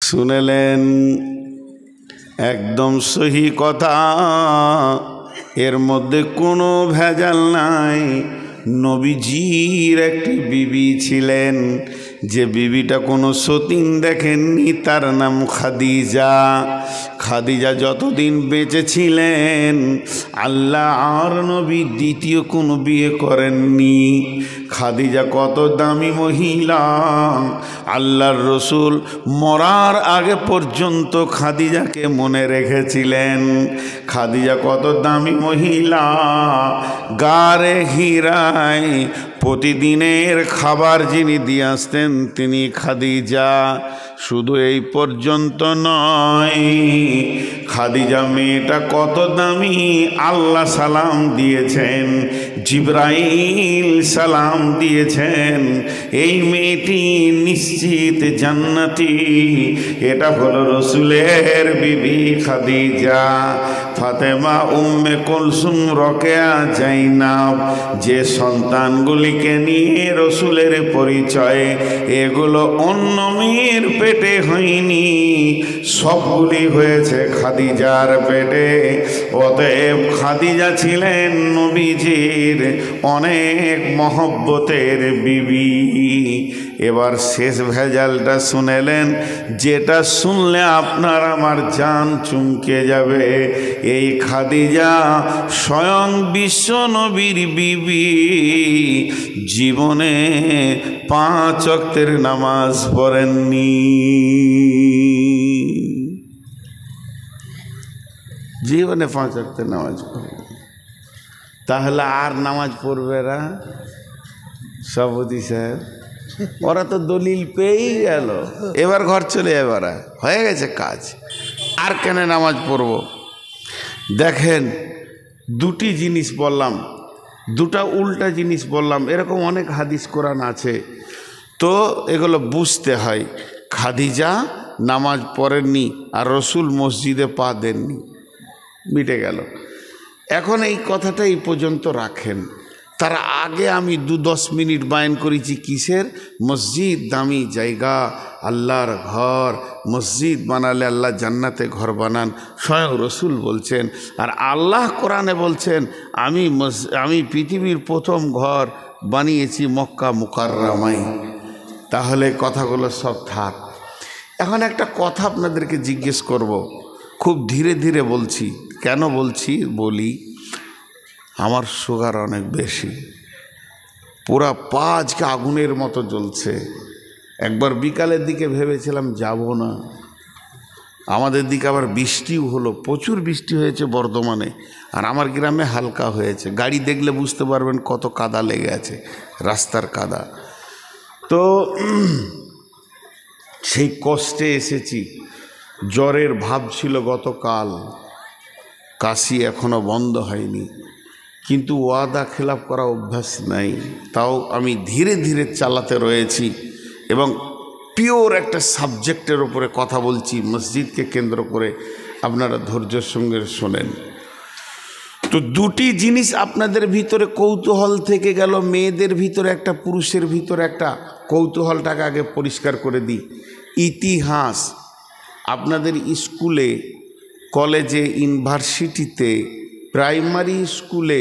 শুনেলেন একদম সহি কথা, এর মধ্যে কোনো ভেজাল নাই। নবীজির একটি বিবি ছিলেন, যে বিবিটা কোনো সতীন দেখেননি, তার নাম খাদিজা। খাদিজা যতদিন বেঁচে ছিলেন আল্লাহ আর নবী দ্বিতীয় কোনো বিয়ে করেননি। খাদিজা কত দামি মহিলা, আল্লাহর রসুল মরার আগে পর্যন্ত খাদিজাকে মনে রেখেছিলেন। খাদিজা কত দামি মহিলা, গারে হীরায় প্রতিদিনের খাবার যিনি দিয়ে আসতেন তিনি খাদিজা। শুধু এই পর্যন্ত নয়, খাদিজা মেয়েটা কত দামি, আল্লাহ সালাম দিয়েছেন, জিবরাইল সালাম দিয়েছেন, এই মেয়েটি নিশ্চিত জান্নাতি। এটা হলো রসুলের বিবি খাদিজা। ফাতেমা, উম্মে কুলসুম, রোকেয়া, জাইনাব, যে সন্তানগুলিকে নিয়ে রসুলের পরিচয়, এগুলো অন্য মেয়ের পেটে হয়নি, সবগুলি হয়েছে খাদিজার পেটে। অতএব খাদিজা ছিলেন নবীজির অনেক মহব্বতের বিবি। এবার শেষ ভেজালটা শুনেলেন, যেটা শুনলে আপনার আমার জান চমকে যাবে। এই খাদিজা স্বয়ং বিশ্ব নবীর বিবি, জীবনে 5 ওয়াক্তের নামাজ পড়েননি। জীবনে 5 ওয়াক্তের নামাজ পড়েন, তাহলে আর নামাজ পড়বে না? সভাপতি সাহেব, ওরা তো দলিল পেয়েই গেল, এবার ঘর চলে যাবে, ওরা হয়ে গেছে কাজ, আর কেন নামাজ পড়ব? দেখেন, দুটি জিনিস বললাম, দুটা উল্টা জিনিস বললাম, এরকম অনেক হাদিস কোরআন আছে, তো এগুলো বুঝতে হয়। খাদিজা নামাজ পড়েননি আর রসুল মসজিদে পা দেননি, মিটে গেল। এখন এই কথাটা এই পর্যন্ত রাখেন। তার আগে আমি 2-10 মিনিট বায়ান করেছি কিসের? মসজিদ দামি জায়গা, আল্লাহর ঘর, মসজিদ বানালে আল্লাহ জান্নাতে ঘর বানান, স্বয়ং রসুল বলছেন। আর আল্লাহ কোরআনে বলছেন, আমি পৃথিবীর প্রথম ঘর বানিয়েছি মক্কা মুকাররমায়। তাহলে কথাগুলো সব থাক। এখন একটা কথা আপনাদেরকে জিজ্ঞেস করব, খুব ধীরে ধীরে বলছি। কেন বলছি? বলি, আমার সুগার অনেক বেশি, পুরা পা আজকে আগুনের মতো জ্বলছে। একবার বিকালের দিকে ভেবেছিলাম যাব না, আমাদের দিকে আবার বৃষ্টিও হলো, প্রচুর বৃষ্টি হয়েছে বর্ধমানে, আর আমার গ্রামে হালকা হয়েছে। গাড়ি দেখলে বুঝতে পারবেন কত কাদা লেগে আছে, রাস্তার কাদা। তো সেই কষ্টে এসেছি। জ্বরের ভাব ছিল গতকাল, কাশি এখনো বন্ধ হয়নি, কিন্তু ওয়াদা খেলাপ করা অভ্যাস নাই, তাও আমি ধীরে ধীরে চালাতে রয়েছি এবং পিওর একটা সাবজেক্টের উপরে কথা বলছি, মসজিদকে কেন্দ্র করে। আপনারা ধৈর্যের সঙ্গে শোনেন। তো দুটি জিনিস আপনাদের ভিতরে কৌতূহল থেকে গেল, মেয়েদের ভিতরে একটা, পুরুষের ভিতরে একটা। কৌতূহলটাকে আগে পরিষ্কার করে দিই। ইতিহাস আপনাদের স্কুলে, কলেজে, ইউনিভার্সিটিতে, প্রাইমারি স্কুলে,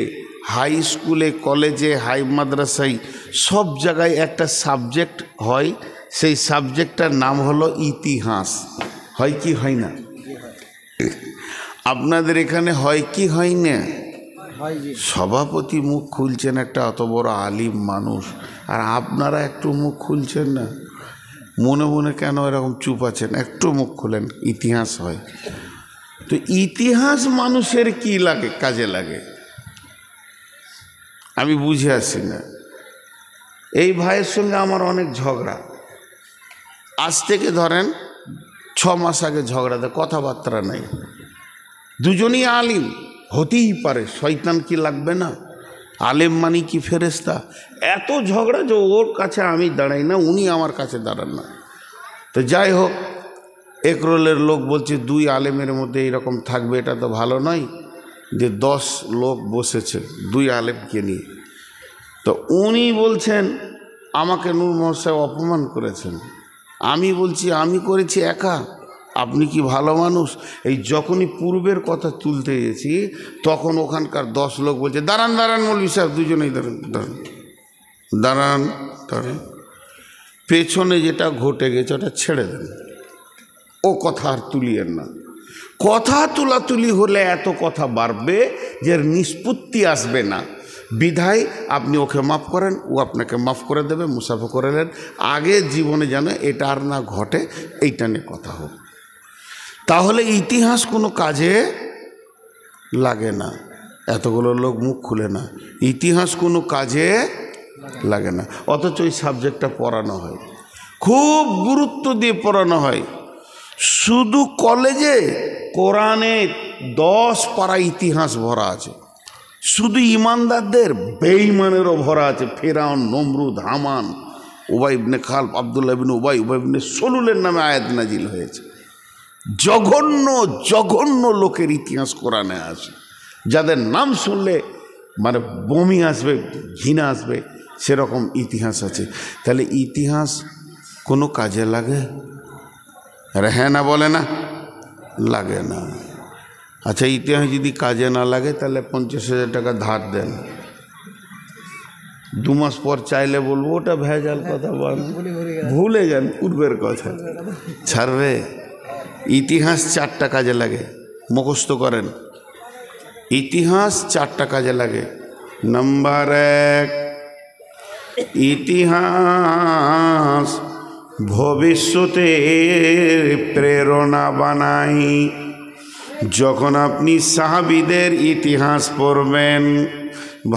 হাই স্কুলে, কলেজে, হাই মাদ্রাসায়, সব জায়গায় একটা সাবজেক্ট হয়, সেই সাবজেক্টটার নাম হলো ইতিহাস। হয় কি হয় না? আপনাদের এখানে হয় কি হয় না? সভাপতি মুখ খুলছেন, একটা অত বড় আলিম মানুষ, আর আপনারা একটু মুখ খুলছেন না। মনে মনে কেন এরকম চুপ আছেন? একটু মুখ খুলেন। ইতিহাস হয়। তো ইতিহাস মানুষের কি লাগে, কাজে লাগে? আমি বুঝে আসি না। এই ভাইয়ের সঙ্গে আমার অনেক ঝগড়া, আজ থেকে ধরেন 6 মাস আগে ঝগড়া, কথাবার্তা নাই। দুজনই আলিম, হতেই পারে, শয়তান কি লাগবে না? আলেম মানি কি ফেরেস্তা? এত ঝগড়া যে ওর কাছে আমি দাঁড়াই না, উনি আমার কাছে দাঁড়ান না। তো যাই হোক, একরোলের লোক বলছে 2 আলেমের মধ্যে এইরকম থাকবে, এটা তো ভালো নয়। যে 10 লোক বসেছে 2 আলেমকে নিয়ে, তো উনি বলছেন আমাকে নূর মোহাম্মদ সাহেব অপমান করেছেন। আমি বলছি আমি করেছি একা? আপনি কি ভালো মানুষ? এই যখনই পূর্বের কথা তুলতে গেছি তখন ওখানকার 10 লোক বলছে দাঁড়ান দাঁড়ান মৌলভী সাহেব, দুজনেই দাঁড়ান দাঁড়ান দাঁড়ান দাঁড়ান, পেছনে যেটা ঘটে গেছে ওটা ছেড়ে দেন, ও কথা আর তুলিয়েন না। কথা তুলাতুলি হলে এত কথা বাড়বে যে নিষ্পত্তি আসবে না। বিধায় আপনি ওকে মাফ করেন, ও আপনাকে মাফ করে দেবে, মুসাফা করে নেন। আগে জীবনে যেন এটা আর না ঘটে, এইটা নিয়ে কথা হোক। তাহলে ইতিহাস কোনো কাজে লাগে না। এতগুলো লোক মুখ খুলে না, ইতিহাস কোনো কাজে লাগে না, অথচ ওই সাবজেক্টটা পড়ানো হয়, খুব গুরুত্ব দিয়ে পড়ানো হয়। শুধু কলেজে কোরআনে 10 পারা ইতিহাস ভরা আছে, শুধু ইমানদারদের বেঈমানেরও ভরা আছে। ফেরাউন, নমরুদ, হামান, উবাই ইবনে খালফ, আব্দুল্লাহ ইবনে উবাই, উবাই ইবনে সলুলের নামে আয়াত নাজিল হয়েছে। জঘন্য জঘন্য লোকের ইতিহাস কোরআনে আছে, যাদের নাম শুনলে মানে বমি আসবে, ঘৃণা আসবে, সেরকম ইতিহাস আছে। তাহলে ইতিহাস কোনো কাজে লাগে? আরে হ্যাঁ না বলে না, লাগে না। আচ্ছা, ইতিহাস যদি কাজে না লাগে তাহলে 50,000 টাকা ধার দেন, 2 মাস পর চাইলে বলবো ওটা ভেজাল কথা, বল ভুলে যান পূর্বের কথা, ছাড়বে। ইতিহাস 4টা কাজে লাগে, মুখস্থ করেন। ইতিহাস 4টা কাজে লাগে। নাম্বার 1, ইতিহাস ভবিষ্যতের প্রেরণা বানাই। যখন আপনি সাহাবীদের ইতিহাস পড়বেন,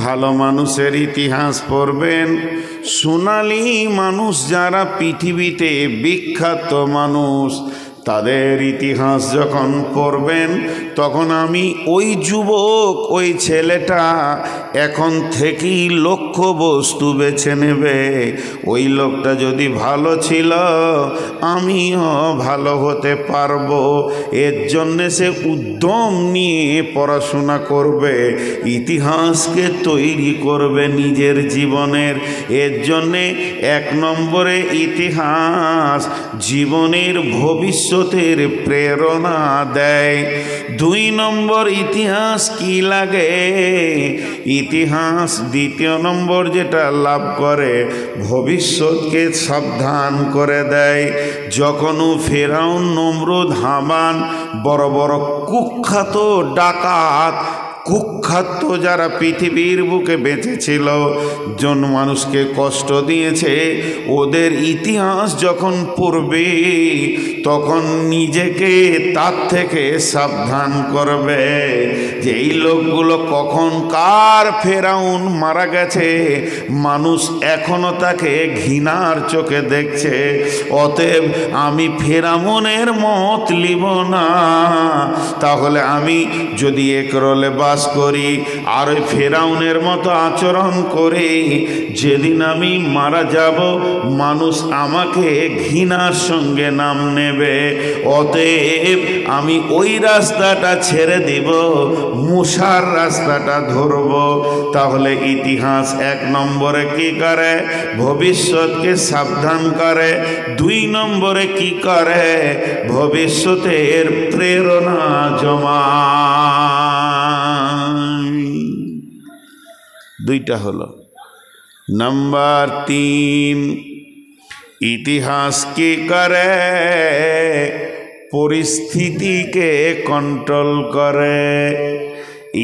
ভালো মানুষের ইতিহাস পড়বেন, সোনালী মানুষ যারা পৃথিবীতে বিখ্যাত মানুষ, তাদের ইতিহাস যখন পড়বেন, তখন আমি ওই যুবক, ওই ছেলেটা এখন থেকেই লক্ষ্য বস্তু বেছে নেবে। ওই লোকটা যদি ভালো ছিল, আমিও ভালো হতে পারবো। এর জন্যে সে উদ্যম নিয়ে পড়াশোনা করবে, ইতিহাসকে তৈরি করবে নিজের জীবনের। এর জন্যে 1 নম্বরে ইতিহাস জীবনের ভবিষ্যতের প্রেরণা দেয়। 2 নম্বর ইতিহাস কি লাগে? ইতিহাস 2য় নম্বর যেটা লাভ করে, ভবিষ্যৎকে সাবধান করে দেয়। যখন ফেরাউন, নমরুদ, হামান বড় বড় কুখ্যাত ডাকাত, কুখ্যাত যারা পৃথিবীর বুকে বেঁচেছিল, জন মানুষকে কষ্ট দিয়েছে, ওদের ইতিহাস যখন পড়বে তখন নিজেকে তার থেকে সাবধান করবে যে এই লোকগুলো কখন কার ফেরাউন মারা গেছে, মানুষ এখনো তাকে ঘৃণার চোখে দেখছে। অতএব আমি ফেরাউনের মত লিব না। তাহলে আমি যদি এক রোলে বাস করি আর ওই ফেরাউনের মতো আচরণ করি, যেদিন আমি মারা যাব মানুষ আমাকে ঘৃণার সঙ্গে নাম নেবে। অতএব আমি ওই রাস্তাটা ছেড়ে দিব, মুসার রাস্তাটা ধরব। তাহলে ইতিহাস 1 নম্বরে কি করে? ভবিষ্যৎকে সাবধান করে। 2 নম্বরে কি করে? ভবিষ্যতের প্রেরণা জমায়। 2টা হলো। নাম্বার 3, ইতিহাস কি করে? পরিস্থিতিকে কন্ট্রোল করে।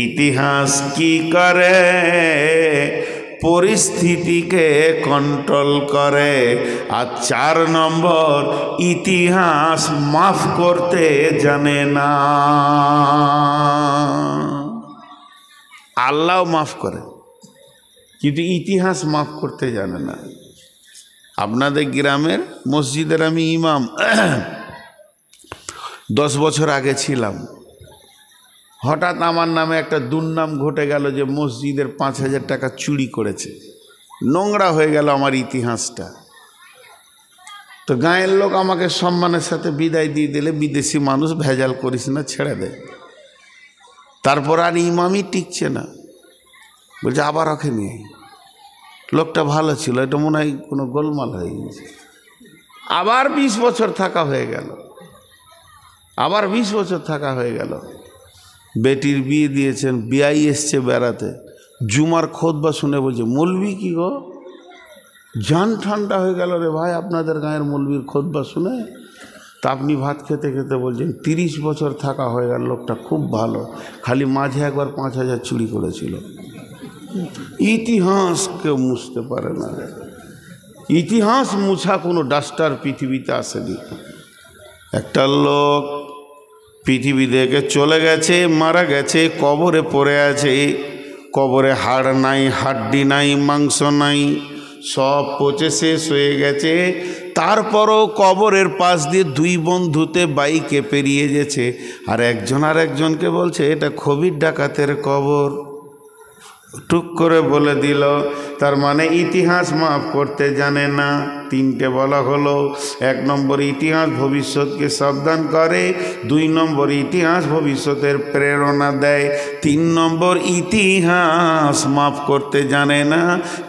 ইতিহাস কি করে? পরিস্থিতিকে কন্ট্রোল করে। আর 4 নম্বর, ইতিহাস মাফ করতে জানে না। আল্লাহ মাফ করে, কিন্তু ইতিহাস মাফ করতে জানে না। আপনাদের গ্রামের মসজিদের আমি ইমাম 10 বছর আগে ছিলাম। হঠাৎ আমার নামে একটা দুর্নাম ঘটে গেল যে মসজিদের 5,000 টাকা চুরি করেছে। নোংরা হয়ে গেল আমার ইতিহাসটা। তো গাঁয়ের লোক আমাকে সম্মানের সাথে বিদায় দিয়ে দিলে, বিদেশি মানুষ ভেজাল করিস না, ছেড়ে দে। তারপর আর ইমামই টিকছে না, বলছে আবার ওকে নিয়ে। লোকটা ভালো ছিল, এটা মনে হয় কোনো গোলমাল হয়ে গেছে। আবার 20 বছর থাকা হয়ে গেল। আবার 20 বছর থাকা হয়ে গেল। বেটির বিয়ে দিয়েছেন, বিয়াই এসছে বেড়াতে, জুমার খুতবা শুনে বলছে, মৌলবি কি গো, জান ঠান্ডা হয়ে গেল রে ভাই আপনাদের গাঁয়ের মৌলবির খুতবা শুনে। তা আপনি ভাত খেতে খেতে বলছেন 30 বছর থাকা হয়ে গেল, লোকটা খুব ভালো, খালি মাঝে একবার 5000 চুরি করেছিল। ইতিহাস কেউ মুছতে পারে না। ইতিহাস মুছা কোনো ডাস্টার পৃথিবীতে আসেনি। একটা লোক পৃথিবী থেকে চলে গেছে, মারা গেছে, কবরে পড়ে আছে। কবরে হাড় নাই, হাড্ডি নাই, মাংস নাই, সব পচে শেষ হয়ে গেছে। তারপরও কবরের পাশ দিয়ে 2 বন্ধুতে বাইকে পেরিয়ে গেছে, আর একজন আর একজনকে বলছে এটা খবির ডাকাতের কবর। টুক করে বলে দিল, তার মানে ইতিহাস মাফ করতে জানে না। 3টে বলা হলো, 1 নম্বর ইতিহাস ভবিষ্যৎকে সাবধান করে, 2 নম্বর ইতিহাস ভবিষ্যতের প্রেরণা দেয়, 3 নম্বর ইতিহাস মাফ করতে জানে না,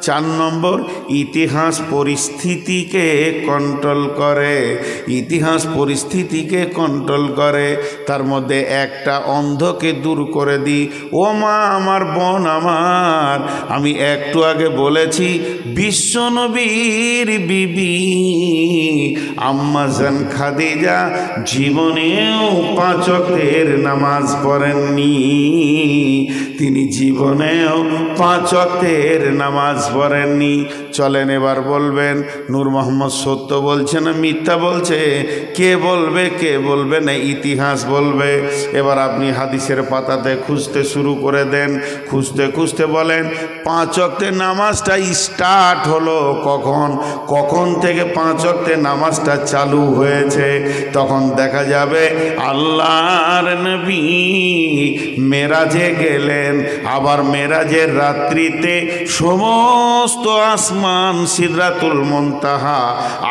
4 নম্বর ইতিহাস পরিস্থিতিকে কন্ট্রোল করে। ইতিহাস পরিস্থিতিকে কন্ট্রোল করে। তার মধ্যে একটা অন্ধকে দূর করে দিই। ও মা আমার, বোন আমার, আমি একটু আগে বলেছি বিশ্বনবীর বিবি আম্মা জান খাদিজা জীবনেও 5 ওয়াক্তের নামাজ পড়েননি। তিনি জীবনেও 5 ওয়াক্তের নামাজ পড়েননি। চলেন এবার বলবেন নূর মোহাম্মদ সত্য বলছে না মিথ্যা বলছে? কে বলবে, কে বলবে না? ইতিহাস বলবে। এবার আপনি হাদিসের পাতাতে খুঁজতে শুরু করে দেন। খুঁজতে খুঁজতে বলেন 5 ওয়াক্তের নামাজটা স্টার্ট হলো কখন, কখন থেকে 5 ওয়াক্তের নামাজটা চালু হয়েছে। তখন দেখা যাবে আল্লাহর নবী মেরাজে গেলেন। আবার মেরাজের রাত্রিতে সমস্ত আসমান, সিদরাতুল মুনতাহা,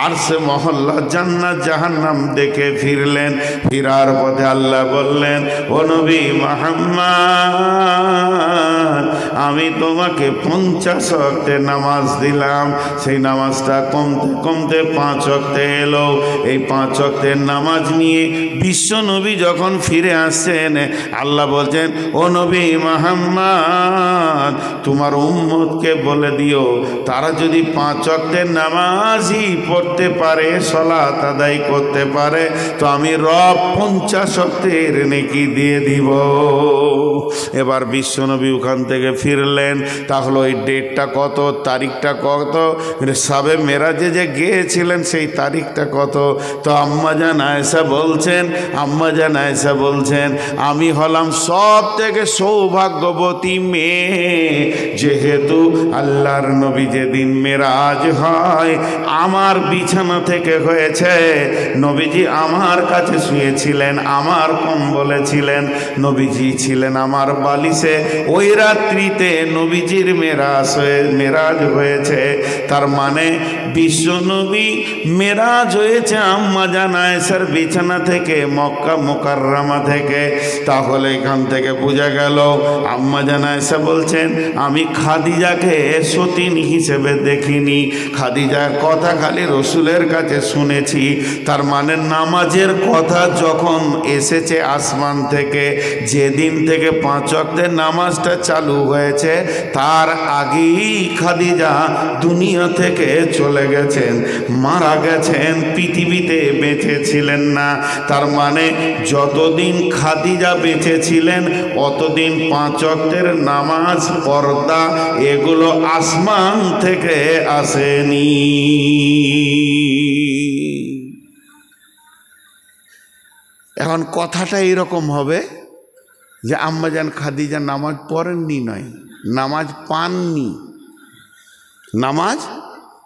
আরশে মহল্লা, জান্নাত জাহান্নাম দেখে ফিরলেন। ফিরার পথে আল্লাহ বললেন, ও নবী মুহাম্মদ, আমি তোমাকে 50 ওয়াক্তের নামাজ দিলাম। সেই নামাজটা কমতে কমতে 5 ওয়াক্তে এলো। এই 5 ওয়াক্তের নামাজ নিয়ে বিশ্ব নবী যখন ফিরে আসছেন, আল্লাহ বলছেন, ও নবী মুহাম্মদ, তোমার উম্মতকে বলে দিও, তারা যদি 5 ওয়াক্তের নামাজই পড়তে পারে, সালাত আদায় করতে পারে, তো আমি রব 50 ওয়াক্তের নেকি দিয়ে দিব। এবার বিশ্বনবী ওখান থেকে ফিরলেন। তাহলে ওই ডেটটা কত, তারিখটা কত, সাবে মেরাজে যে গিয়েছিলেন সেই তারিখটা কত? তো আম্মাজান আয়েশা বলছেন, আম্মাজান আয়েশা বলছেন, আমি হলাম সব থেকে সৌভাগ্যবতী মেয়ে, যেহেতু আল্লাহর নবী যেদিন মেরাজ হয় আমার বিছানা থেকে হয়েছে। নবীজি আমার কাছে শুয়েছিলেন, আমার কম্বলে ছিলেন, নবীজি ছিলেন আমার বালিশে। ওই রাত্রিতে নবীজির মেরাজ হয়েছে। তার মানে বিশ্ব নবী মেরাজ হয়েছে আম্মা জান আয়েশার বিছানা থেকে, মক্কা মুকাররমা থেকে। তাহলে এখান থেকে বোঝা গেল আম্মা জান আয়েশা বলছেন, আমি খাদিজাকে সতীন হিসেবে দেখিনি, খাদিজার কথা খালি রসুলের কাছে শুনেছি। তার মানে নামাজের কথা যখন এসেছে আসমান থেকে, যেদিন থেকে 5 ওয়াক্তের নামাজটা চালু হয়েছে, তার আগেই খাদিজা দুনিয়া থেকে চলে গেছেন, মারা গেছেন, পৃথিবীতে বেঁচে ছিলেন না। তার মানে যতদিন খাদিজা বেঁচে ছিলেন অতদিন 5 ওয়াক্তের নামাজ, পর্দা, এগুলো আসমান থেকে আসেনি। এখন কথাটা এরকম হবে যে আম্মাজান খাদিজা নামাজ পড়েননি নয়, নামাজ পাননি, নামাজ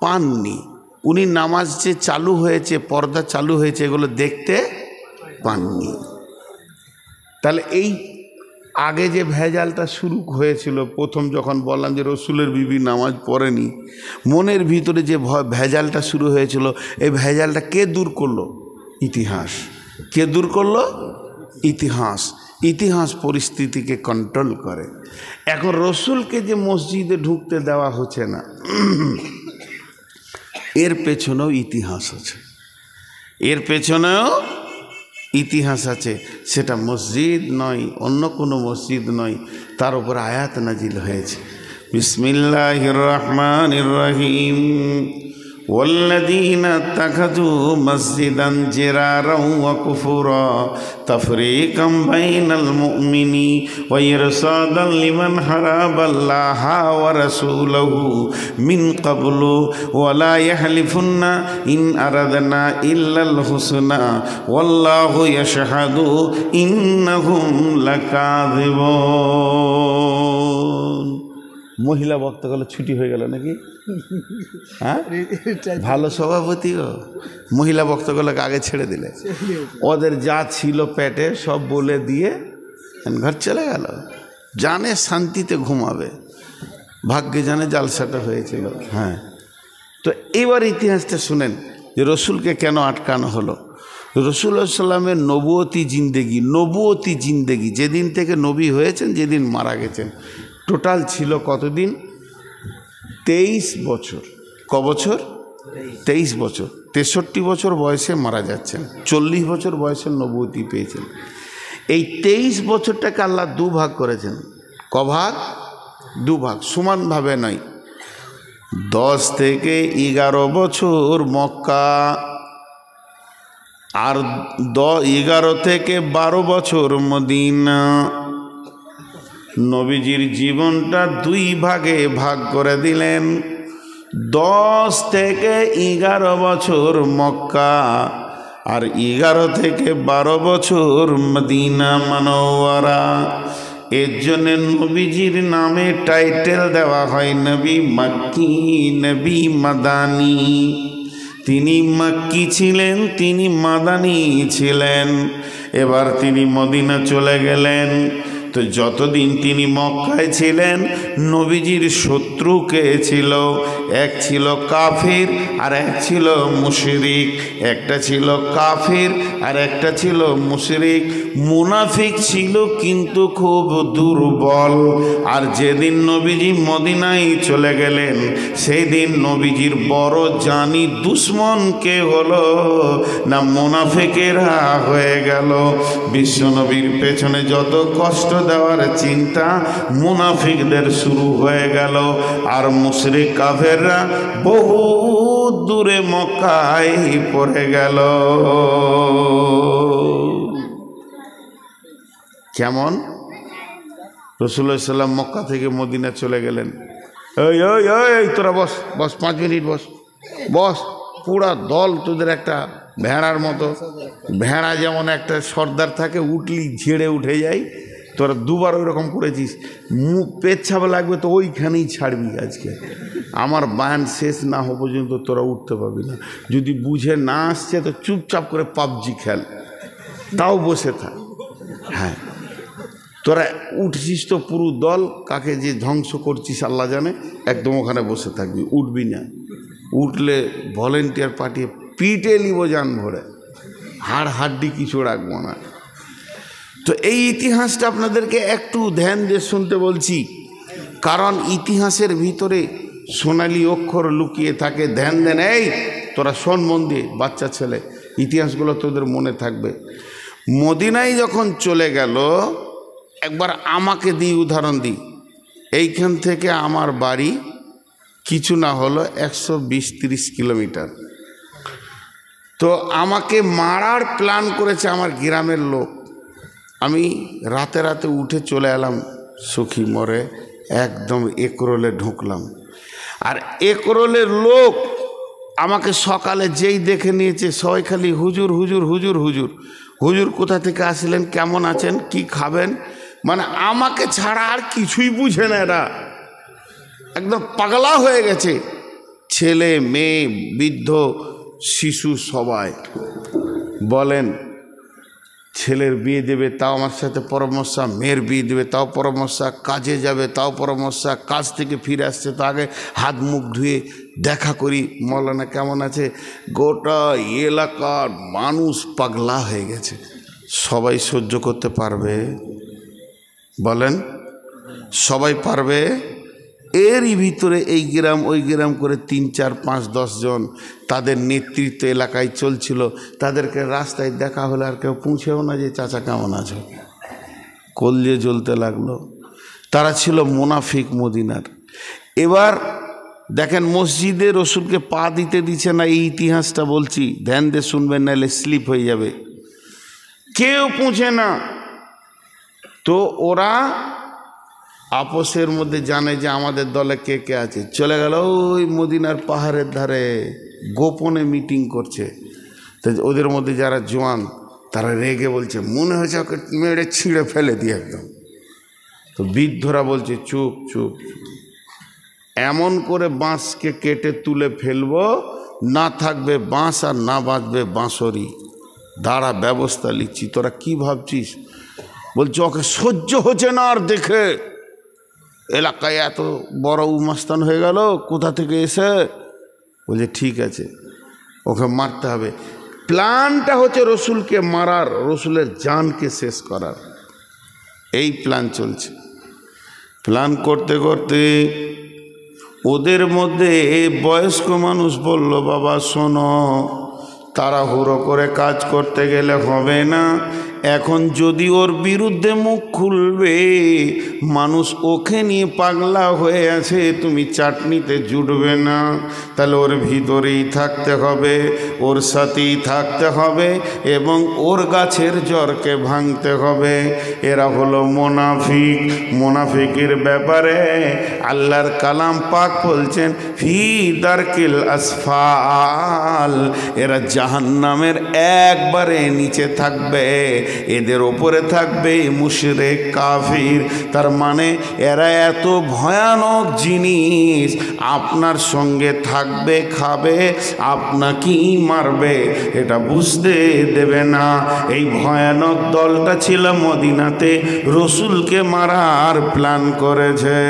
পাননি। উনি নামাজ যে চালু হয়েছে, পর্দা চালু হয়েছে, এগুলো দেখতে পাননি। তাহলে এই আগে যে ভেজালটা শুরু হয়েছিল, প্রথম যখন বললাম যে রসুলের বিবি নামাজ পড়েনি, মনের ভিতরে যে ভেজালটা শুরু হয়েছিল, এই ভেজালটা কে দূর করলো? ইতিহাস। কে দূর করলো? ইতিহাস। ইতিহাস পরিস্থিতিকে কন্ট্রোল করে। এখন রসুলকে যে মসজিদে ঢুকতে দেওয়া হচ্ছে না, এর পেছনেও ইতিহাস আছে, এর পেছনেও ইতিহাস আছে, সেটা মসজিদ নয়, অন্য কোনো মসজিদ নয়, তার উপর আয়াত নাজিল হয়েছে। বিসমিল্লাহির রহমানির রহিম। والذين اتخذوا مسجدا جرارا وكفرا تفريقا بين المؤمنين وإرصادا لمن حارب الله ورسوله من قبل ولا يحلفن إن أردنا إلا الحسنى والله يشهد إنهم لكاذبون। মহিলা বক্তাগুলো ছুটি হয়ে গেল নাকি? হ্যাঁ, ভালো সভাপতি গো। মহিলা বক্তাগুলোকে আগে ছেড়ে দিলে, ওদের যা ছিল পেটে সব বলে দিয়ে ঘর চলে গেল। জানে শান্তিতে ঘুমাবে, ভাগ্যে জানে জালসাটা হয়েছিল। হ্যাঁ, তো এবার ইতিহাসটা শুনেন যে রসুলকে কেন আটকানো হলো। রসুল্লাহ সাল্লামের নবুয়তি জিন্দেগি যেদিন থেকে নবী হয়েছেন, যেদিন মারা গেছেন, টোটাল ছিল কতদিন? 23 বছর। ক বছর? 23 বছর। 63 বছর বয়সে মারা যাচ্ছেন, 40 বছর বয়সে নবুয়তি পেয়েছেন। এই 23 বছরটাকে আল্লাহ দুভাগ করেছেন। ক ভাগ? দুভাগ, সমানভাবে নয়। 10 থেকে 11 বছর মক্কা, আর 11 থেকে 12 বছর মদিনা। নবীজির জীবনটা 2 ভাগে ভাগ করে দিলেন। 10 থেকে 11 বছর মক্কা, আর 11 থেকে 12 বছর মদিনা মুনাওয়ারা। এর জন্য নবীজির নামে টাইটেল দেওয়া হয় নবী মক্কি, নবী মাদানী। তিনি মক্কি ছিলেন, তিনি মাদানী ছিলেন। এবার তিনি মদিনা চলে গেলেন। তো যতদিন তিনি মক্কায় ছিলেন, নবীজির শত্রু কে ছিল? এক ছিল কাফির আর এক ছিল মুশরিক। একটা ছিল কাফির আর একটা ছিল মুশরিক। মুনাফিক ছিল কিন্তু খুব দুর্বল। আর যেদিন নবীজি মদিনায় চলে গেলেন, সেই দিন নবীজির বড় জানি দুশ্মন কে হলো না? মুনাফিকেরা হয়ে গেল। বিশ্বনবীর পেছনে যত কষ্ট দেওয়ার চিন্তা, মুনাফিকদের শুরু হয়ে গেল। আর মুশরিক কাফেররা বহু দূরে মক্কায় পড়ে গেল। কেমন? রাসূলুল্লাহ সাল্লাল্লাহু আলাইহি ওয়াসাল্লাম মক্কা থেকে মদিনা চলে গেলেন। এই তোরা বস, 5 মিনিট বস। পুরা দল তোদের একটা ভেড়ার মতো। ভেড়া যেমন একটা সর্দার থাকে, উঠলি ঝেড়ে উঠে যায়, তোরা 2 বার ওই রকম করেছিস। মুখ পেচ্ছাপ লাগবে তো ওইখানেই ছাড়বি। আজকে আমার বায়ান শেষ না হওয়া পর্যন্ত তোরা উঠতে পারবি না। যদি বুঝে না আসছে তো চুপচাপ করে পাবজি খেল, তাও বসে থাক। হ্যাঁ, তোরা উঠছিস তো পুরো দল, কাকে যে ধ্বংস করছিস আল্লাহ জানে, একদম ওখানে বসে থাকবি, উঠবি না। উঠলে ভলেন্টিয়ার পাঠিয়ে পিটে নিব জান ভরে, হাড্ডি কিছু রাখবো না। তো এই ইতিহাসটা আপনাদেরকে একটু ধ্যান দিয়ে শুনতে বলছি, কারণ ইতিহাসের ভিতরে সোনালী অক্ষর লুকিয়ে থাকে। ধ্যান দেন, এই তোরা শোন মন দিয়ে, বাচ্চা ছেলে, ইতিহাসগুলো তোদের মনে থাকবে। মদিনায় যখন চলে গেল, একবার আমাকে উদাহরণ দিই। এইখান থেকে আমার বাড়ি কিছু না হলো 120-30 কিলোমিটার। তো আমাকে মারার প্ল্যান করেছে আমার গ্রামের লোক। আমি রাতে উঠে চলে এলাম সখী মোড়ে, একদম একরোলে ঢুকলাম। আর একরোলের লোক আমাকে সকালে যেই দেখে নিয়েছে, সবাই খালি হুজুর হুজুর হুজুর হুজুর হুজুর। কোথা থেকে আসলেন, কেমন আছেন, কি খাবেন, মানে আমাকে ছাড়া আর কিছুই বুঝে না। এরা একদম পাগলা হয়ে গেছে। ছেলে মেয়ে বৃদ্ধ শিশু সবাই বলেন, ছেলের বিয়ে দেবে তাও আমার সাথে পরামর্শ, মেয়ের বিয়ে দেবে তাও পরামর্শ, কাজে যাবে তাও পরামর্শ, কাজ থেকে ফিরে আসছে তো আগে হাত মুখ ধুয়ে দেখা করি, মৌলানা কেমন আছে। গোটা এলাকার মানুষ পাগলা হয়ে গেছে। সবাই সহ্য করতে পারবে? বলেন, সবাই পারবে? এরই ভিতরে এই গ্রাম ওই গ্রাম করে 3, 4, 5, 10 জন তাদের নেতৃত্ব এলাকায় চলছিল। তাদেরকে রাস্তায় দেখা হলে আর কেউ পৌঁছেও না যে চাচা কেমন আছে, কলজে জ্বলতে লাগলো। তারা ছিল মুনাফিক মদিনার। এবার দেখেন মসজিদে রসুলকে পা দিতে দিচ্ছে না, এই ইতিহাসটা বলছি, ধ্যান দিয়ে শুনবেন, নাহলে স্লিপ হয়ে যাবে। কেউ পৌঁছে না। তো ওরা আপসের মধ্যে জানে যে আমাদের দলে কে কে আছে, চলে গেল ওই মদিনার পাহাড়ের ধারে গোপনে মিটিং করছে। তো ওদের মধ্যে যারা জওয়ান তারা রেগে বলছে মনে হয়েছে ওকে মেরে ছিঁড়ে ফেলে দিয়ে একদম। তো বৃদ্ধরা বলছে চুপ চুপ, এমন করে বাঁশকে কেটে তুলে ফেলবো, না থাকবে বাঁশ আর না বাঁচবে বাঁশরি। দাঁড়া, ব্যবস্থা লিখছি। তোরা কি ভাবছিস? বলছে ওকে সহ্য হচ্ছে না আর দেখে, এলাকায় এত বড় উমাস্তান হয়ে গেল, কোথা থেকে এসে। বলছে ঠিক আছে, ওকে মারতে হবে। প্ল্যানটা হচ্ছে রসুলকে মারার, রসুলের জানকে শেষ করার, এই প্ল্যান চলছে। প্ল্যান করতে করতে ওদের মধ্যে বয়স্ক মানুষ বলল, বাবা শোনো, তাড়াহুড়ো করে কাজ করতে গেলে হবে না। এখন যদি ওর বিরুদ্ধে মুখ খুলবে, মানুষ ওকে নিয়ে পাগলা হয়ে আছে, তুমি চাটনিতে জুটবে না। তাহলে ওর ভিতরেই থাকতে হবে, ওর সাথেই থাকতে হবে এবং ওর গাছের জড়কে ভাঙতে হবে। এরা হলো মোনাফিক। মোনাফিকের ব্যাপারে আল্লাহর কালাম পাক বলছেন ফি দারকিল আসফাল, এরা জাহান্নামের একবারে নিচে থাকবে, এদের ওপরে থাকবে মুশরিক কাফির। তার মানে এরা এত ভয়ানক জিনিস, আপনার সঙ্গে থাকবে, খাবে, আপনাকেই মারবে, এটা বুঝতে দেবে না। এই ভয়ানক দলটা ছিল মদিনাতে, রসুলকে মারার প্ল্যান করেছে।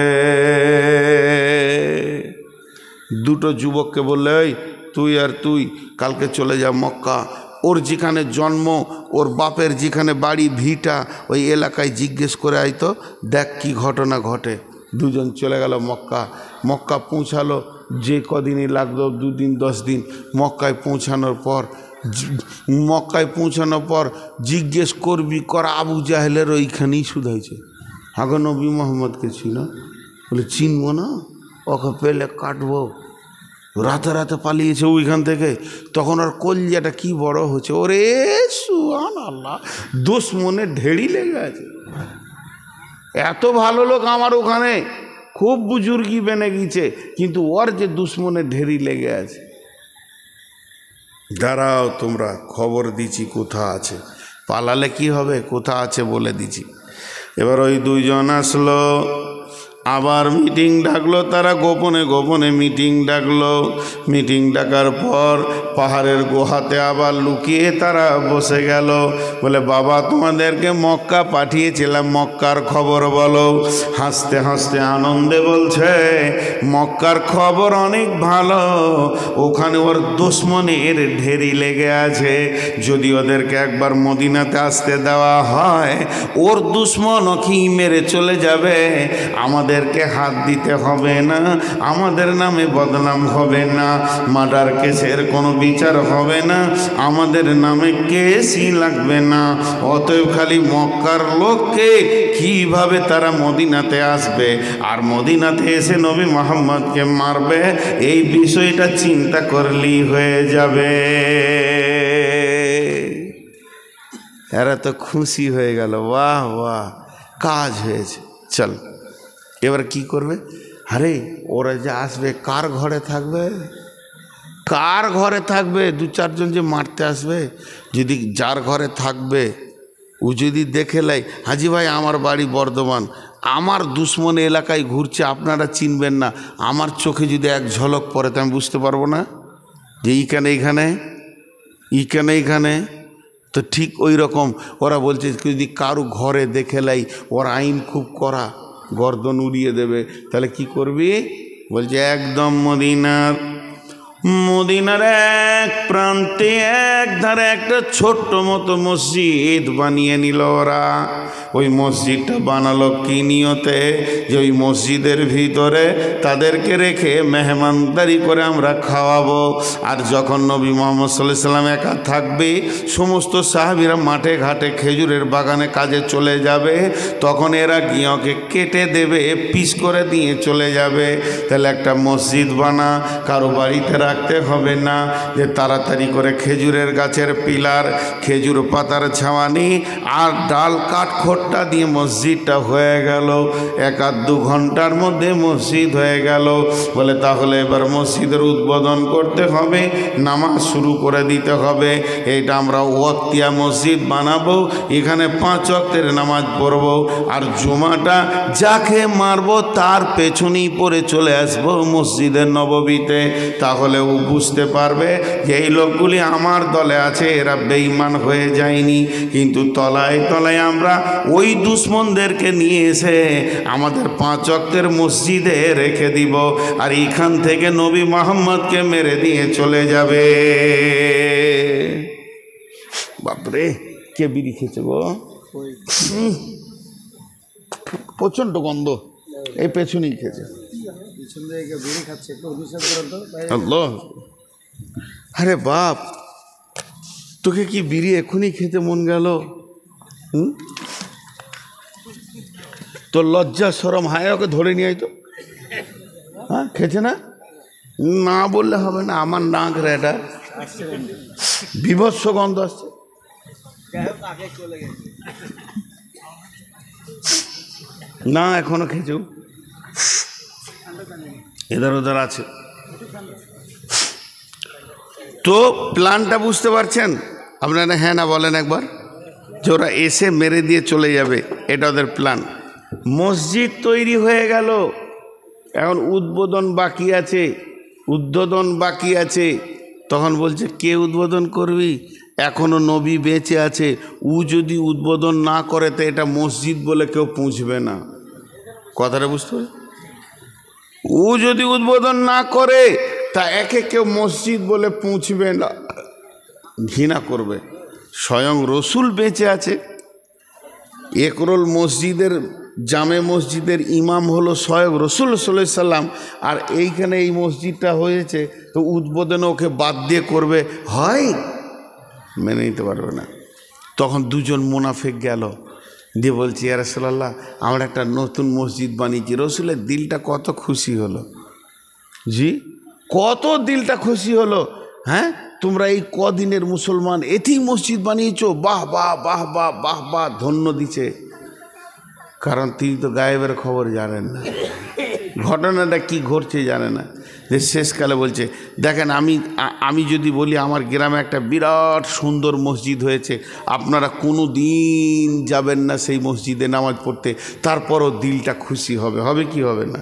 দুটো যুবককে বললে, এই তুই আর তুই কালকে চলে যা মক্কা, ওর যেখানে জন্ম, ওর বাপের যেখানে বাড়ি ভিটা, ওই এলাকায় জিজ্ঞেস করে আইতো, দেখ কি ঘটনা ঘটে। দুজন চলে গেল মক্কা। মক্কা পৌঁছালো, যে কদিনই লাগলো, 2 দিন 10 দিন। মক্কায় পৌঁছানোর পর জিজ্ঞেস করবি করা, আবু জাহেলের ওইখানেই শুধাইছে, হাগো নবী মোহাম্মদকে চিনো? বলে চিনবো না, ওকে পেলে কাটবো। রাতে রাতে পালিয়েছে ওইখান থেকে। তখন ওর কলজাটা কি বড় হচ্ছে, ওরে সুবহানাল্লাহ, দুশ্মনে ঢেড়ি লেগে আছে। এত ভালো লোক আমার ওখানে, খুব বুজুর্গি বেনে গিয়েছে, কিন্তু ওর যে দুশ্মনে ঢেড়ি লেগে আছে। দাঁড়াও, তোমরা খবর দিচ্ছি কোথা আছে, পালালে কি হবে, কোথা আছে বলে দিচ্ছি। এবার ওই 2 জন আসলো, আবার মিটিং ডাকলো, তারা গোপনে গোপনে মিটিং ডাকলো। মিটিং ডাকার পর পাহাড়ের গুহাতে আবার লুকিয়ে তারা বসে গেল। বলে বাবা, তোমাদেরকে মক্কা পাঠিয়েছিলাম, মক্কার খবর বলো। হাসতে হাসতে আনন্দে বলছে, মক্কার খবর অনেক ভালো, ওখানে ওর দুশ্মনের ঢেরি লেগে আছে। যদি ওদেরকে একবার মদিনাতে আসতে দেওয়া হয়, ওর দুশ্মন কি মেরে চলে যাবে, আমাদেরকে হাত দিতে হবে না, আমাদের নামে বদনাম হবে না, মার্ডার কেসের কোনো বিচার হবে না, আমাদের নামে কেসই লাগবে না। অতএব খালি মক্কার লোককে কিভাবে তারা মদিনাতে আসবে আর মদিনাতে এসে নবী মুহাম্মদকে মারবে, এই বিষয়টা চিন্তা করলেই হয়ে যাবে। এরা তো খুশি হয়ে গেল, বাহ বাহ, কাজ হয়েছে, চল। এবার কি করবে? আরে ওরা যে আসবে, কার ঘরে থাকবে, কার ঘরে থাকবে? 2-4 জন যে মারতে আসবে, যদি যার ঘরে থাকবে ও যদি দেখে লাই, হাজি ভাই আমার বাড়ি বর্ধমান, আমার দুশ্মন এলাকায় ঘুরছে, আপনারা চিনবেন না, আমার চোখে যদি এক ঝলক পড়ে তো আমি বুঝতে পারবো না যে এইখানে। তো ঠিক ওই রকম ওরা বলছে, যদি কারো ঘরে দেখে লাই, ওর আইন খুব কড়া, গর্দন উড়িয়ে দেবে। তাহলে কি করবি? বলছে একদম মদিনার মদিনার এক প্রান্তে এক ধারে একটা ছোট্ট মতো মসজিদ বানিয়ে নিল ওরা। ওই মসজিদটা বানালো কি নিয়তে? যে ওই মসজিদের ভিতরে তাদেরকে রেখে মেহমানদারি করে আমরা খাওয়াবো। আর যখন নবী মুহাম্মদ সাল্লাল্লাহু আলাইহি ওয়াসাল্লাম একা থাকবে, সমস্ত সাহাবীরা মাঠে ঘাটে খেজুরের বাগানে কাজে চলে যাবে, তখন এরা গিয়ে ওকে কেটে দেবে, পিস করে দিয়ে চলে যাবে। তাহলে একটা মসজিদ বানা, কারো বাড়িতে রাখতে হবে না, যে তাড়াতাড়ি করে খেজুরের গাছের পিলার, খেজুর পাতার ছাওয়ানি আর ডাল কাঠ খোট্টা দিয়ে মসজিদটা হয়ে গেল। 1-2 ঘন্টার মধ্যে মসজিদ হয়ে গেল। বলে তাহলে এবার মসজিদের উদ্বোধন করতে হবে, নামাজ শুরু করে দিতে হবে। এইটা আমরা ওয়াক্তিয়া মসজিদ বানাবো, এখানে 5 ওয়াক্তের নামাজ পড়বো, আর জুমাটা যাকে মারবো তার পেছনেই পড়ে চলে আসবো মসজিদের নববীতে। তাহলে ও বুঝতে পারবে যে এই লোকগুলি আমার দলে আছে, এরা বেঈমান হয়ে যায়নি। কিন্তু তলায় তলায় আমরা ওই দুশ্মনদেরকে নিয়ে এসে আমাদের 5 ওয়াক্তের মসজিদে রেখে দিব, আর এখান থেকে নবী মুহাম্মদকে মেরে দিয়ে চলে যাবে। বাপরে, কে বিড়ি খেয়েছে গো? প্রচণ্ড গন্ধ, এই পেছনেই খেয়েছে। আরে বাপ, তোকে কি বিড়ি এখনই খেতে মন গেল? তোর লজ্জা শরম হায়, ওকে ধরে নিয়ে আয় তো। হ্যাঁ, খেয়েছে না? না বললে হবে না, আমার নাক রে, এটা বিভৎস গন্ধ আসছে। না, এখনো খেয়েছে, এধার ওধার আছে। তো প্ল্যানটা বুঝতে পারছেন আপনারা? হ্যাঁ না বলেন একবার, যে ওরা এসে মেরে দিয়ে চলে যাবে, এটা ওদের প্ল্যান। মসজিদ তৈরি হয়ে গেল, এখন উদ্বোধন বাকি আছে, উদ্বোধন বাকি আছে। তখন বলছে, কে উদ্বোধন করবি? এখনো নবী বেঁচে আছে, ও যদি উদ্বোধন না করে তো এটা মসজিদ বলে কেউ পুঁছবে না। কথাটা বুঝতে পারে? ও যদি উদ্বোধন না করে তা একে কেউ মসজিদ বলে পুঁছবে না, ঘৃণা করবে। স্বয়ং রসুল বেঁচে আছে। একরোল মসজিদের, জামে মসজিদের ইমাম হলো স্বয়ং রসুল সাল্লাল্লাহু আলাইহি সাল্লাম, আর এইখানে এই মসজিদটা হয়েছে, তো উদ্বোধনে ওকে বাদ দিয়ে করবে? হয়, মেনে নিতে পারবে না। তখন দুজন মুনাফিক গেল, দিয়ে বলছি, ইয়া রাসূলুল্লাহ, আমরা একটা নতুন মসজিদ বানিয়েছি। রসুলের দিলটা কত খুশি হলো। জি, কত দিলটা খুশি হলো। হ্যাঁ, তোমরা এই কদিনের মুসলমান এতেই মসজিদ বানিয়েছো, বাহ বাহ বাহ বাহ বাহ বাহ, ধন্য দিছে। কারণ তিনি তো গায়েবের খবর জানেন না, ঘটনাটা কি ঘটছে জানে না। যে শেষকালে বলছে, দেখেন আমি যদি বলি আমার গ্রামে একটা বিরাট সুন্দর মসজিদ হয়েছে, আপনারা কোনো দিন যাবেন না সেই মসজিদে নামাজ পড়তে, তারপরও দিলটা খুশি হবে, হবে কি হবে না?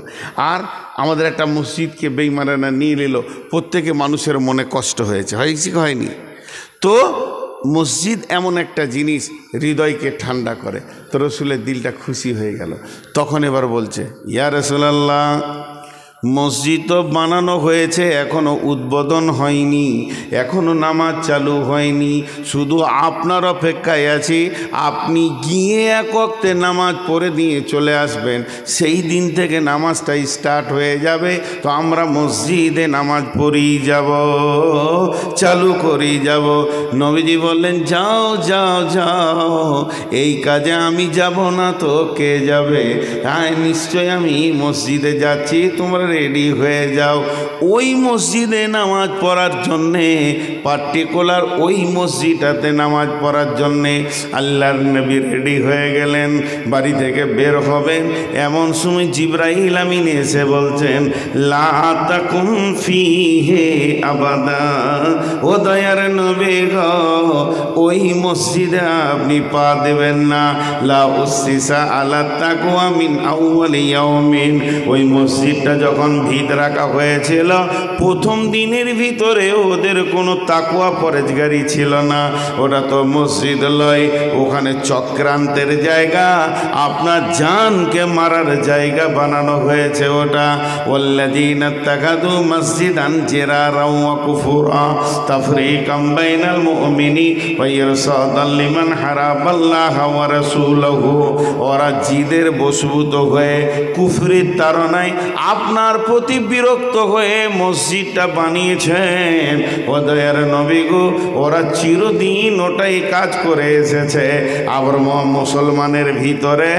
আর আমাদের একটা মসজিদকে বেঈমানেরা নিয়ে নিল, প্রত্যেকে মানুষের মনে কষ্ট হয়েছে, হয়েছে কি হয়নি? তো মসজিদ এমন একটা জিনিস হৃদয়কে ঠান্ডা করে। তো রসুলের দিলটা খুশি হয়ে গেল। তখন এবার বলছে, ইয়া রাসূলুল্লাহ, মসজিদ তো বানানো হয়েছে, এখনো উদ্বোধন হয়নি, এখনো নামাজ চালু হয়নি, শুধু আপনার অপেক্ষায় আছি। আপনি গিয়ে এক ওয়াক্তে নামাজ পড়ে দিয়ে চলে আসবেন, সেই দিন থেকে নামাজটা স্টার্ট হয়ে যাবে। তো আমরা মসজিদে নামাজ পড়েই যাব, চালু করেই যাব। নবীজি বললেন, যাও যাও যাও, এই কাজে আমি যাব না তো কে যাবে? হ্যাঁ, নিশ্চয় আমি মসজিদে যাচ্ছি, তোমরা রেডি হয়ে যাও। ওই মসজিদে নামাজ পড়ার জন্যে, পার্টিকুলার ওই মসজিদটাতে নামাজ পড়ার জন্যে আল্লাহর নবী রেডি হয়ে গেলেন, বাড়ি থেকে বের হবেন। এমন সময় জিবরাইল আমিন এসে বলছেন, লা তাকুম ফিহি আবাদা, ও দয়ার নবী গো, ওই মসজিদে আপনি পা দেবেন না। লা উসসিসা আলা তাকওয়া মিন আউয়ালি ইয়াউমিন, ওই মসজিদটা যখন যখন ভিত রাখা হয়েছিল প্রথম দিনের ভিতরে ওদের কোনো তাকওয়া পরেজগারি ছিল না। ওটা তো মসজিদ লয়, ওখানে চক্রান্তের জায়গা, আপনার জানকে মারার জায়গা বানানো হয়েছে ওটা। ওয়াল্লাযীনা ইত্তাখাযু মাসজিদান জিরারাও ওয়া কুফুরা তাফরীকাম বাইনাল মুমিনি ওয়া ইরসাদাল লিমান হারাবাল্লাহা ওয়া রাসূলুহু। ওরা জিদের বশভূত হয়ে কুফরির তাড়নায় আপনার প্রতি বিরক্ত হয়ে মসজিদটা বানিয়েছেন। ও দয়ার নবী গো, ওরা চিরদিন ওটাই কাজ করে এসেছে। আবার মুসলমানের ভিতরে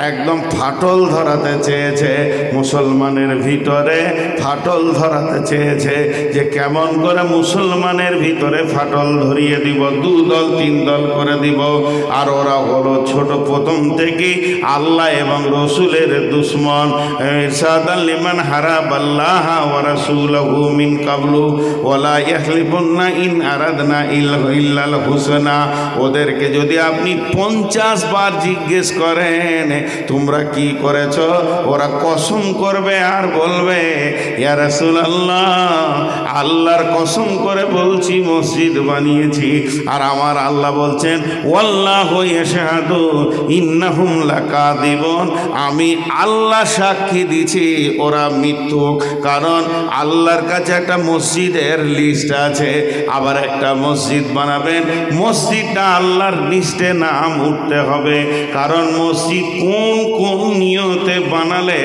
একদম ফাটল ধরাতে চেয়েছে, মুসলমানের ভিতরে ফাটল ধরাতে চেয়েছে যে কেমন করে মুসলমানের ভিতরে ফাটল ধরিয়ে দিব, 2 দল 3 দল করে দিব। আর ওরা হলো ছোট প্রথম থেকে আল্লাহ এবং রসুলের দুশ্মন। ইরসাদাল লিমান হারাবাল্লাহা ওয়া রাসূলুহু মিন কাবলু ওয়ালা ইয়াহলিফুন্না ইন আরাদনা ইল্লাল হুসনা। ওদেরকে যদি আপনি 50 বার জিজ্ঞেস করেন তোমরা কি করেছ, ওরা কসম করবে আর বলবে ইয়া রাসূলুল্লাহ, আল্লাহর কসম করে বলছি মসজিদ বানিয়েছি। আর আমার আল্লাহ বলছেন ওয়াল্লাহু ইয়াশহাদু ইন্নাহুম লাকাযিবুন, আমি আল্লাহ সাক্ষী দিছি ওরা মিথ্যুক। কারণ আল্লাহর কাছে একটা মসজিদের লিস্ট আছে, আবার একটা মসজিদ বানাবেন, মসজিদটা আল্লাহর লিস্টে নাম উঠতে হবে। কারণ মসজিদ কোন কোন নিয়তে বানালে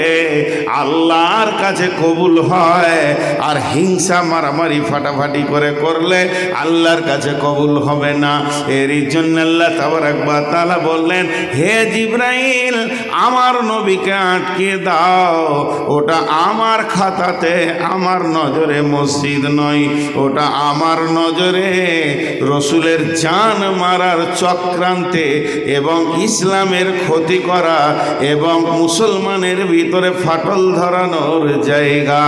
আল্লাহর কাছে কবুল হয়, আর হিংসা মারামারি ফাটাফাটি করে করলে আল্লাহর কাছে কবুল হবে না। এরই জন্য আল্লাহ তাবারাক ওয়া তাআলা বললেন, হে জিবরাইল, আমার নবীকে আটকে দাও, ওটা আমার খাতাতে আমার নজরে মসজিদ নয়, ওটা আমার নজরে রসুলের জান মারার চক্রান্তে এবং ইসলামের ক্ষতি করা এবং মুসলমানের ভিতরে ফাটল ধরানোর জায়গা।